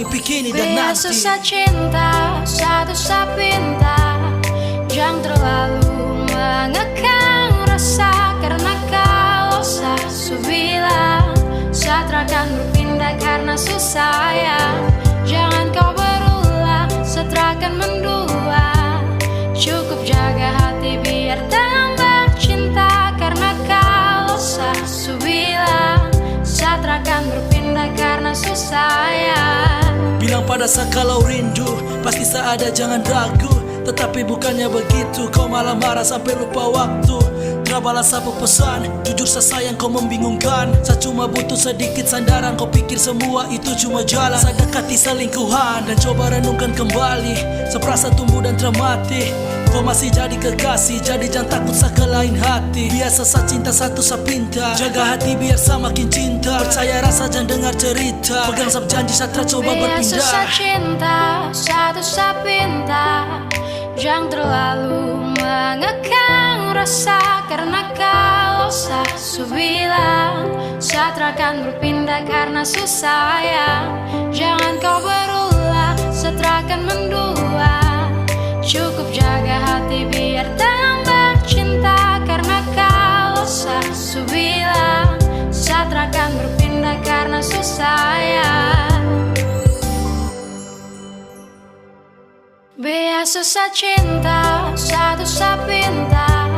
mimpi kini dan Biar nanti. susah cinta, satu sapinta, jangan terlalu mengekang rasa. Karena kalau saya bilang Satra akan berpindah karena susah ya. Jangan kau berulang, Satra akan mendua. Cukup jaga hati biar tambah cinta. Karena kalau saya bilang Satra akan berpindah karena susah ya. Bilang pada saya kalau rindu pasti saya ada, jangan ragu. Tetapi bukannya begitu, kau malah marah sampai lupa waktu. Balas apa pesan, jujur saya sayang kau membingungkan. Saya cuma butuh sedikit sandaran, kau pikir semua itu cuma jalan. Saya dekati selingkuhan dan coba renungkan kembali. Saya perasa tumbuh dan termati. Kau masih jadi kekasih, jadi jangan takut saya ke lain hati. Biasa saya cinta satu saya pinta, jaga hati biar saya makin cinta. Percaya rasa jangan dengar cerita, pegang sab janji Satra coba Biar berpindah. susah cinta, satu sapinta, jangan terlalu mengekang rasa. Karena kalau saya bilang Satra akan berpindah karena susah ya. Jangan kau berulang, Satra akan mendua. Cukup jaga hati biar tambah cinta. Karena kalau saya bilang Satra akan berpindah karena susah ya. Biar susah cinta, satu sapinta,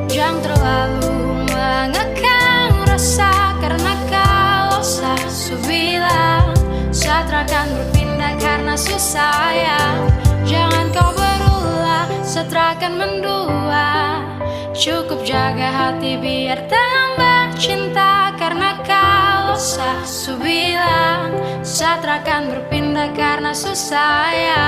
jangan terlalu mengekang rasa. Karena kalau saya bilang Satra akan berpindah karena susah ya. Jangan kau berulang, Satra akan mendua. Cukup jaga hati biar tambah cinta. Karena kalau saya bilang Satra akan berpindah karena susah ya.